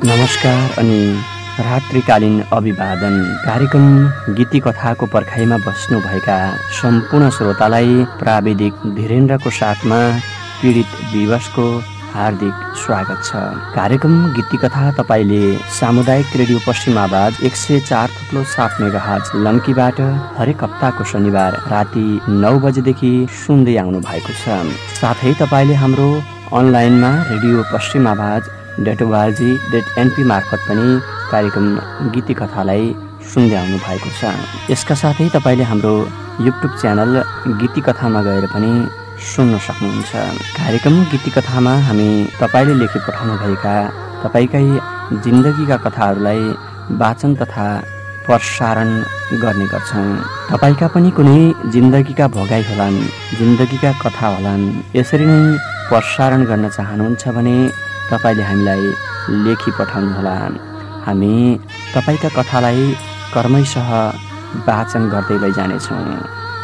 नमस्कार अनि रात्रिकालीन अभिवादन। कार्यक्रम गीति कथाको पर्खाइमा बस्नुभएका सम्पूर्ण श्रोतालाई प्राविधिक धीरेन्द्रको साथमा पीडित दिवसको हार्दिक स्वागत छ। कार्यक्रम गीति कथा तपाईले सामुदायिक रेडियो पश्चिम आवाज 104.7 मेगाहर्ज लम्कीबाट हरेक हप्ताको शनिबार राति 9 बजेदेखि सुन्दै आउनु भएको छ। साथै तपाईले हाम्रो अनलाइनमा रेडियो पश्चिम आवाज .org.np मार्फत पनि कार्यक्रम गीति कथालाई सुन्दै आउनु भएको छ। यसका साथै तपाईले हाम्रो युट्युब च्यानल गीति कथामा गएर पनि सुन्न सक्नुहुन्छ। कार्यक्रम गीति कथामा हामी तपाईले लेखी पठाउनु भएका तपाईकै जिन्दगीका कथाहरूलाई वाचन तथा प्रसारण गर्ने गर्छौँ। तपाईका पनि कुनै जिन्दगीका भोगाई होलान्, जिन्दगीका कथा होलान्, यसरी नै प्रसारण गर्न चाहनुहुन्छ भने तपाईले हामीलाई लेखी पठाउनुहोला। हामी तपाईका कथालाई क्रमशः वाचन गर्दै लैजानेछौँ।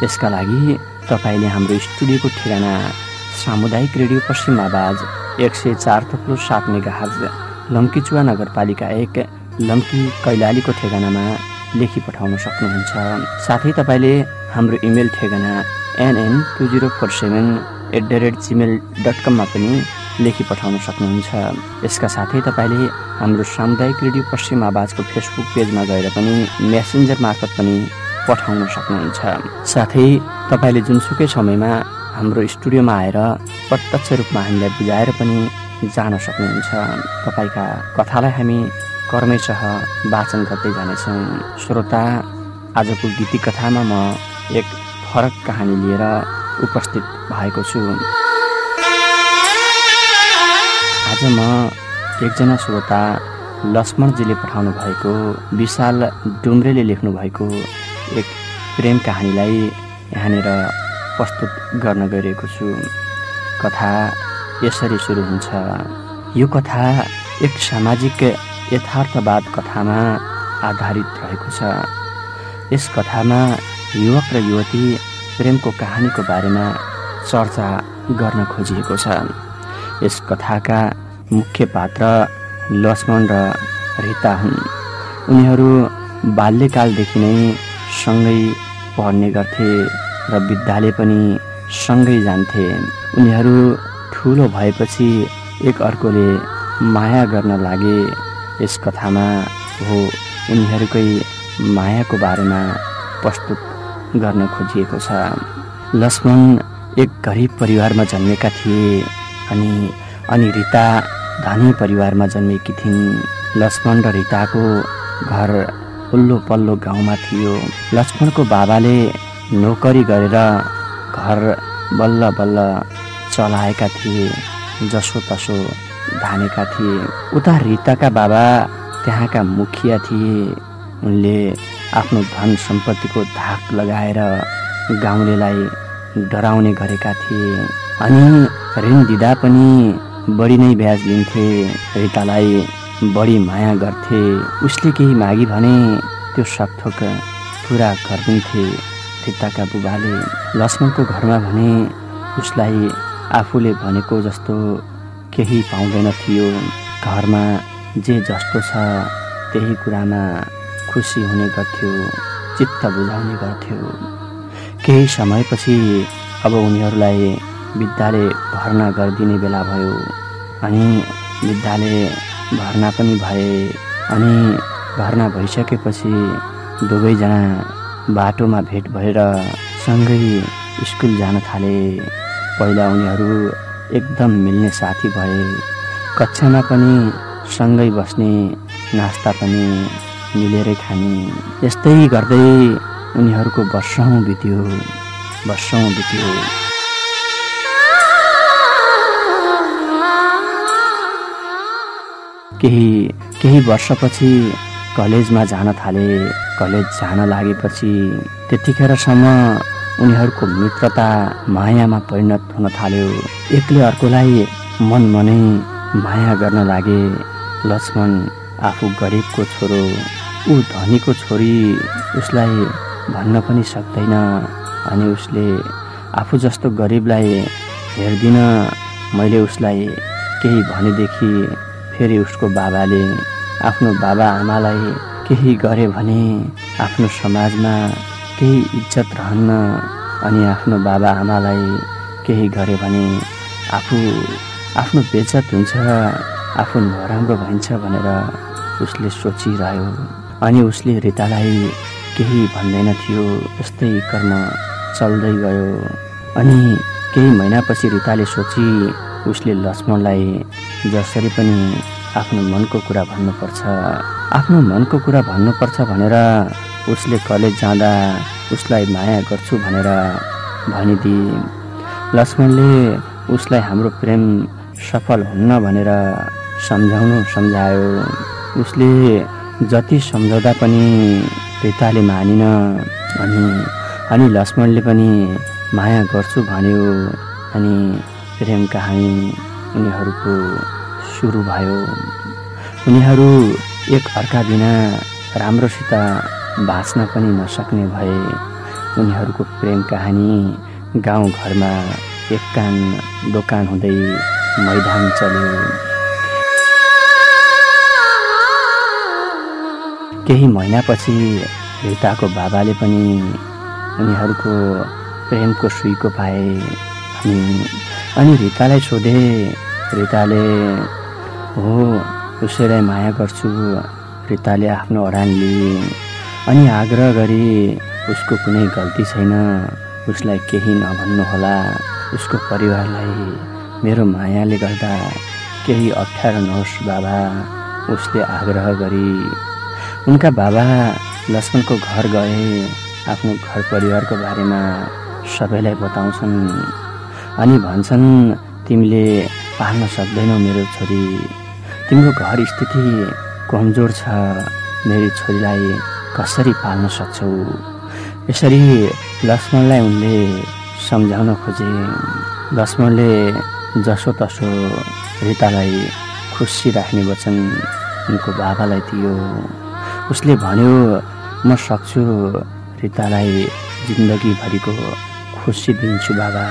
यसका लागि तपाईले हाम्रो स्टुडियोको ठेगाना सामुदायिक रेडियो पश्चिम आवाज 104.7 मेगाहर्ज लम्कीचुवा नगरपालिका 1 लम्की कैलालीको ठेगानामा लेखी पठाउन सक्नुहुन्छ। साथै तपाईले हाम्रो इमेल ठेगाना nn2047@gmail.com मा पनि लेखी पठाउन सक्नुहुन्छ। यसका साथै तपाईले हाम्रो सामुदायिक रेडियो पश्चिम आवाजको फेसबुक पेजमा गएर पनि मेसेन्जर मार्फत पनि पठाउन सक्नुहुन्छ। साथै तपाईले जुनसुकै समयमा हाम्रो स्टुडियोमा आएर प्रत्यक्ष रूपमा हामीलाई बुझाएर पनि जान सक्नुहुन्छ। तपाईका कथालाई हामी क्रमशः वाचन गर्दै जानेछौँ। श्रोता, आजको गीति कथामा म एक फरक कहानी लिएर उपस्थित भएको छु। आज म एकजना श्रोता लक्ष्मणजीले पठाउनु भएको, विशाल डुम्रेले लेख्नु भएको एक प्रेम कहानीलाई यहाँनिर प्रस्तुत गर्न गइरहेको छु। कथा यसरी सुरु हुन्छ। यो कथा एक सामाजिक यथार्थवाद कथामा आधारित रहेको छ। यस कथामा युवक र युवती प्रेमको कहानीको बारेमा चर्चा गर्न खोजिएको छ। यस कथाका मुख्य पात्र लक्ष्मण र रीता हुन्। उनीहरू बाल्यकालदेखि नै सँगै पढ्ने गर्थे र विद्यालय पनि सँगै जान्थे। उनीहरू ठुलो भएपछि एक अर्कोले माया गर्न लागे। यस कथामा हो उनीहरूकै मायाको बारेमा प्रस्तुत गर्न खोजिएको छ। लक्ष्मण एक गरिब परिवारमा जन्मेका थिए अनि रीता धनी परिवारमा जन्मेकी थिइन्। लक्ष्मण र रीताको घर उल्लो पल्लो गाउँमा थियो। लक्ष्मणको बाबाले नोकरी गरेर घर बल्ल बल्ल चलाएका थिए, जसो तसो धानेका थिए। उता रीताका बाबा त्यहाँका मुखिया थिए। उनले आफ्नो धन सम्पत्तिको धाक लगाएर गाउँलेलाई डराउने गरेका थिए अनि ऋण दिँदा पनि बढी नै ब्याज लिन्थे। रीतालाई बढी माया गर्थे। उसले केही मागी भने त्यो सकथोक पुरा गरिदिन्थे रीताका बुबाले। लक्ष्मणको घरमा भने उसलाई आफूले भनेको जस्तो केही पाउँदैन थियो। घरमा जे जस्तो छ त्यही कुरामा खुसी हुने गर्थ्यो, चित्त बुझाउने गर्थ्यो। केही समयपछि अब उनीहरूलाई विद्यालय भर्ना गरिदिने बेला भयो अनि विद्यालय भर्ना पनि भए। अनि भर्ना भइसकेपछि दुवैजना बाटोमा भेट भएर सँगै स्कुल जान थाले। पहिला उनीहरू एकदम मिल्ने साथी भए। कक्षामा पनि सँगै बस्ने, नास्ता पनि मिलेरै खाने। यस्तै गर्दै उनीहरूको वर्षौं बित्यो। वर्षौं बित्यो। केही वर्षपछि कलेजमा जान थाले। कलेज जान लागेपछि त्यतिखेरसम्म उनीहरूको मित्रता मायामा परिणत हुन थाल्यो। एकले अर्कोलाई मनै माया गर्न लागे। लक्ष्मण आफू गरिबको छोरो, ऊ धनीको छोरी उसलाई भन्न पनि सक्दैन। अनि उसले आफू जस्तो गरिबलाई हेर्दिन। मैले उसलाई केही भनेदेखि फेरि उसको बाबाले आफ्नो बाबा आमालाई केही गरे भने आफ्नो समाजमा केही इज्जत रहन्न। अनि आफ्नो बाबा आमालाई केही गरे भने आफ्नो बेइज्जत हुन्छ, आफू नराम्रो भइन्छ भनेर उसले सोचिरह्यो। अनि उसले रितालाई केही भन्दैन थियो। यस्तै कर्म चल्दै गयो। अनि केही महिनापछि रिताले सोची उसले लक्ष्मणलाई जसरी पनि आफ्नो मनको कुरा भन्नुपर्छ। आफ्नो मनको कुरा भन्नुपर्छ भनेर उसले कलेज जाँदा उसलाई माया गर्छु भनेर भनिदिए। लक्ष्मणले उसलाई हाम्रो प्रेम सफल हुन्न भनेर सम्झायो। उसले जति सम्झाउँदा पनि रिताले मानिन। अनि लक्ष्मणले पनि माया गर्छु भन्यो। अनि प्रेम कहानी उनीहरूको सुरु भयो। उनीहरू एक अर्का बिना राम्रोसित बाँच्न पनि नसक्ने भए। उनीहरूको प्रेम कहानी गाउँघरमा एक कान दोकान हुँदै मैदान चल्यो। केही महिनापछि रिताको बाबाले पनि उनीहरूको प्रेमको सुइको पाए। अनि रितालाई सोधे। रिताले हो उसैलाई माया गर्छु। रिताले आफ्नो अडान लिए। अनि आग्रह गरी उसको कुनै गल्ती छैन, उसलाई केही नभन्नुहोला। उसको परिवारलाई मेरो मायाले गर्दा केही अप्ठ्यारो नहोस् बाबा, उसले आग्रह गरी। उनका बाबा लक्ष्मणको घर गए। आफ्नो घर परिवारको बारेमा सबैलाई बताउँछन्। अनि भन्छन् तिमीले पाल्न सक्दैनौ मेरो छोरी, तिम्रो घर स्थिति कमजोर छ, मेरी छोरीलाई कसरी पाल्न सक्छौ। यसरी लक्ष्मणलाई उनले सम्झाउन खोजे। लक्ष्मणले जसोतसो रितालाई खुसी राख्ने वचन उनको बाबालाई दियो। उसले भन्यो म सक्छु, रितालाई जिन्दगीभरिको खुसी दिन्छु बाबा।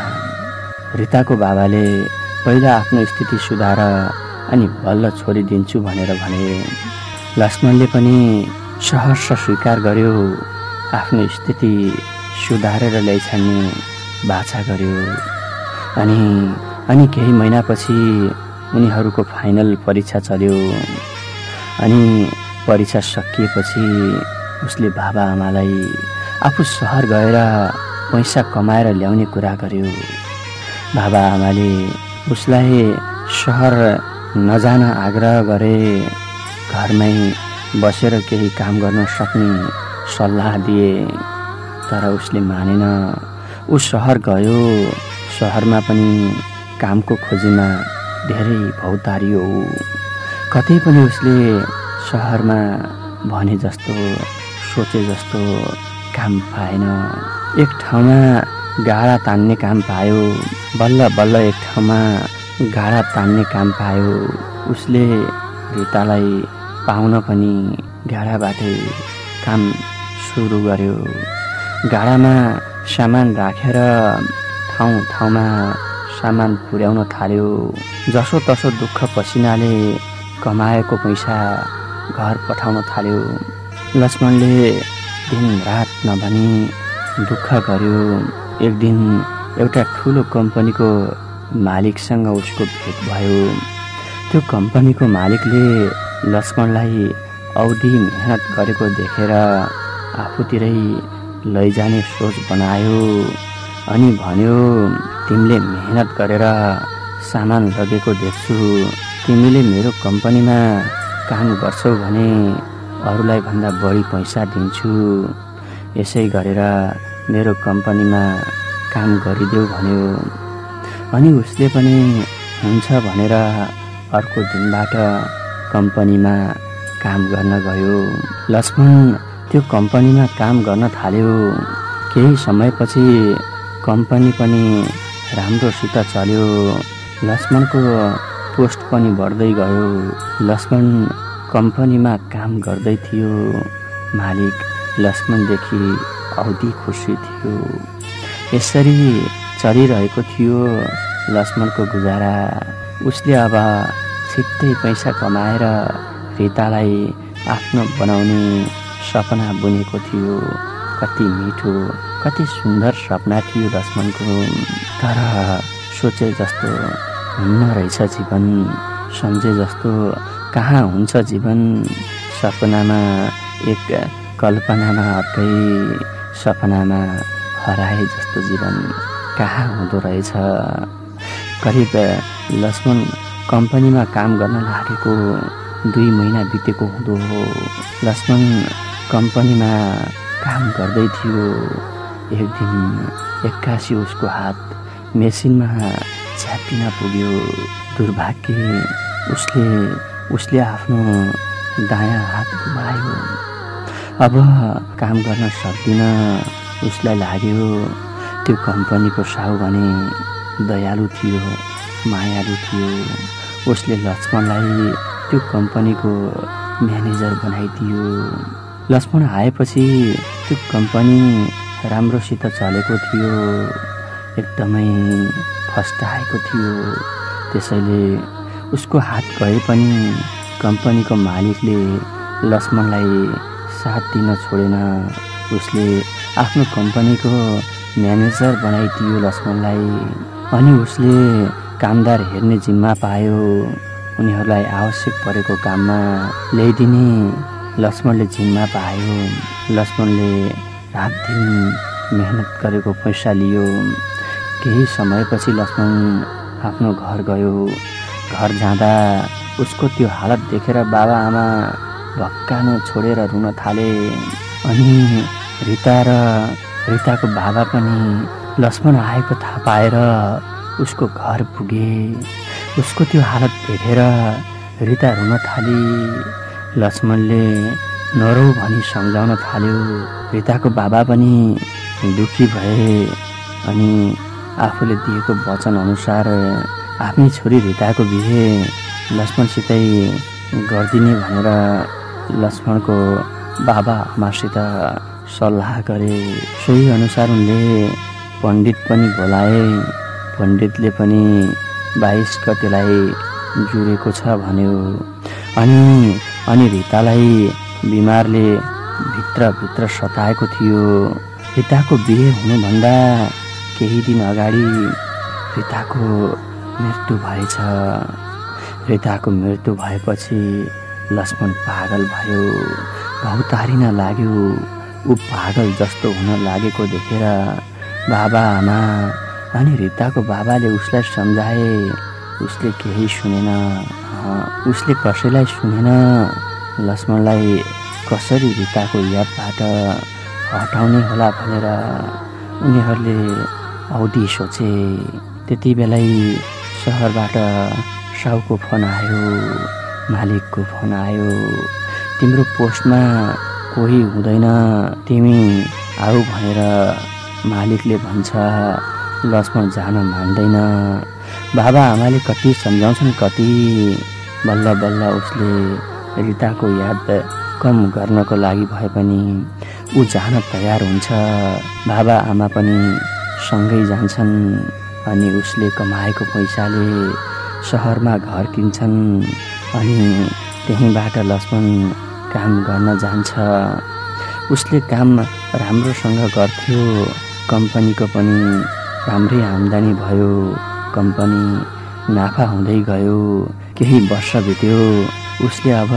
रिताको बाबाले पहिला आफ्नो स्थिति सुधार अनि बल्ल छोरी दिन्छु भनेर भने। लक्ष्मणले पनि सहर्ष स्वीकार गर्यो। आफ्नो स्थिति सुधारेर ल्याइछाड्ने बाछा गर्यो। अनि केही महिनापछि उनीहरूको फाइनल परीक्षा चल्यो। अनि परीक्षा सकिएपछि उसले बाबा आमालाई आफू सहर गएर पैसा कमाएर ल्याउने कुरा गर्यो। बाबा आमाले उसलाई सहर नजान आग्रह गरे। घरमै बसेर केही काम गर्न सक्ने सल्लाह दिए। तर उसले मानेन। ऊ सहर गयो। सहरमा पनि कामको खोजीमा धेरै भौतारियो। कतै पनि उसले सहरमा भने जस्तो सोचे जस्तो काम पाएन। एक ठाउँमा गाडा तान्ने काम पायो। बल्ल बल्ल एक ठाउँमा गाडा तान्ने काम पायो। उसले रितालाई पाउन पनि गाडाबाटै काम सुरु गर्यो। गाडामा सामान राखेर ठाउँ ठाउँमा सामान पुर्याउन थाल्यो। जसो तसो दुःख पसिनाले कमाएको पैसा घर पठाउन थाल्यो। लक्ष्मणले दिन रात नभनी दुःख गर्यो। एक दिन एउटा ठुलो कम्पनीको मालिकसँग उसको भेट भयो। त्यो कम्पनीको मालिकले लक्ष्मणलाई औधी मेहनत गरेको देखेर आफूतिरै लैजाने सोच बनायो। अनि भन्यो तिमीले मेहनत गरेर सामान लगेको देख्छु। तिमीले मेरो कम्पनीमा काम गर्छौ भने अरूलाई भन्दा बढी पैसा दिन्छु। यसै गरेर मेरो कम्पनीमा काम गरिदेऊ भन्यो। अनि उसले पनि हुन्छ भनेर अर्को दिनबाट कम्पनीमा काम गर्न गयो। लक्ष्मण त्यो कम्पनीमा काम गर्न थाल्यो। केही समयपछि कम्पनी पनि राम्रोसित चल्यो। लक्ष्मणको पोस्ट पनि बढ्दै गयो। लक्ष्मण कम्पनीमा काम गर्दै थियो। मालिक लक्ष्मणदेखि औधी खुसी थियो। यसरी चलिरहेको थियो लक्ष्मणको गुजारा। उसले अब छिट्टै पैसा कमाएर रितालाई आफ्नो बनाउने सपना बुनेको थियो। कति मिठो कति सुन्दर सपना थियो लक्ष्मणको। तर सोचे जस्तो हुन्न रहेछ जीवन, सम्झे जस्तो कहाँ हुन्छ जीवन। सपनामा एक कल्पनामा अर्कै, सपनामा हराए जस्तो जीवन कहाँ हुँदो रहेछ। करिब लक्ष्मण कम्पनीमा काम गर्न लागेको 2 महिना बितेको हुँदो हो। लक्ष्मण कम्पनीमा काम गर्दै थियो। एक दिन एक्कासी उसको हात मेसिनमा च्यापिन पुग्यो। दुर्भाग्य उसले आफ्नो दायाँ हात गुमायो। अब काम गर्न सक्दिन। उसलाई लाग्यो त्यो कम्पनीको साहु भने दयालु थियो, मायालु थियो। उसले लक्ष्मणलाई त्यो कम्पनीको म्यानेजर बनाइदियो। लक्ष्मण आएपछि त्यो कम्पनी राम्रोसित चलेको थियो। एकदमै फस्टाएको थियो। त्यसैले उसको हात गए पनि कम्पनीको मालिकले लक्ष्मणलाई साथ दिन छोडेन। उसले आफ्नो कम्पनीको म्यानेजर बनाइदियो लक्ष्मणलाई। अनि उसले कामदार हेर्ने जिम्मा पायो। उनीहरूलाई आवश्यक परेको काममा ल्याइदिने लक्ष्मणले जिम्मा पायो। लक्ष्मणले रातदिन मेहनत गरेको पैसा लियो। केही समयपछि लक्ष्मण आफ्नो घर गयो। घर जाँदा उसको त्यो हालत देखेर बाबा आमा भक्कानो छोडेर रुन थाले। अनि रिताको बाबा पनि लक्ष्मण आएको थाहा पाएर उसको घर पुगे। उसको त्यो हालत देखेर रिता रुन थाली। लक्ष्मणले नरौ भनी सम्झाउन थाल्यो। रिताको बाबा पनि दुखी भए। अनि आफूले दिएको वचन अनुसार आफ्नै छोरी रिताको बिहे लक्ष्मणसितै गरिदिने भनेर लक्ष्मणको बाबा आमासित सल्लाह गरे। सोही अनुसार उनले पण्डित पनि बोलाए। पण्डितले पनि 22 गतेलाई जुरेको छ भन्यो। अनि रितालाई बिमारले भित्र सताएको थियो। रिताको बिहे हुनुभन्दा केही दिन अगाडि रिताको मृत्यु भएछ। रिताको मृत्यु भएपछि लक्ष्मण पागल भयो। भौतारिन लाग्यो। ऊ पागल जस्तो हुन लागेको देखेर बाबा आमा अनि रिताको बाबाले उसलाई सम्झाए। उसले केही सुनेन। उसले कसैलाई सुनेन। लक्ष्मणलाई कसरी रिताको यादबाट हटाउने होला भनेर उनीहरूले औधी सोचे। त्यति बेलै सहरबाट साहुको फोन आयो। मालिकको फोन आयो। तिम्रो पोस्टमा कोही हुँदैन, तिमी आऊ भनेर मालिकले भन्छ। लक्ष्मण जान मान्दैन। बाबा आमाले कति सम्झाउँछन्, कति बल्ल बल्ल उसले रिताको याद कम गर्नको लागि भए पनि ऊ जान तयार हुन्छ। बाबा आमा पनि सँगै जान्छन्। अनि उसले कमाएको पैसाले सहरमा घर किन्छन्। अनि त्यहीँबाट लक्ष्मण काम गर्न जान्छ। उसले काम राम्रोसँग गर्थ्यो। कम्पनीको पनि राम्रै आम्दानी भयो। कम्पनी नाफा हुँदै गयो। केही वर्ष बित्यो। उसले अब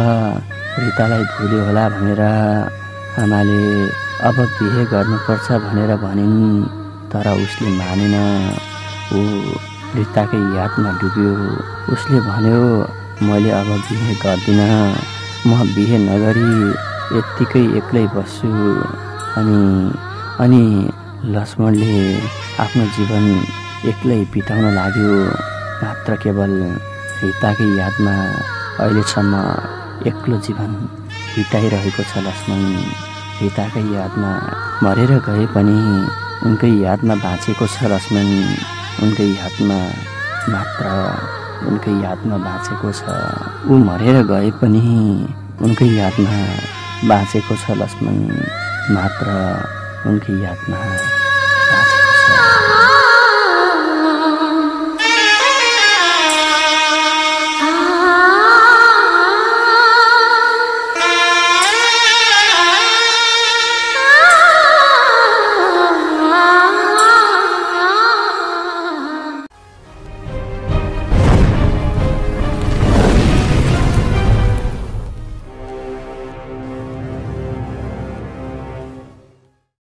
रितालाई भुल्यो होला भनेर आमाले अब बिहे गर्नुपर्छ भनेर भनिन्। तर उसले मानेन। ऊ रिताकै यादमा डुब्यो। उसले भन्यो, मैले अब बिहे गर्दिनँ। म बिहे नगरी यत्तिकै एक्लै बस्छु। अनि लक्ष्मणले आफ्नो जीवन एक्लै बिताउन लाग्यो। मात्र केवल सीताकै यादमा अहिलेसम्म एक्लो जीवन बिताइरहेको छ लक्ष्मण। सीताकै यादमा मरेर गए पनि उनकै यादमा बाँचेको छ लक्ष्मण। उनकै यादमा मात्र उनकै यादमा बाँचेको छ। ऊ मरेर गए पनि उनकै यादमा बाँचेको छ लक्ष्मण। मात्र उनकै यादमा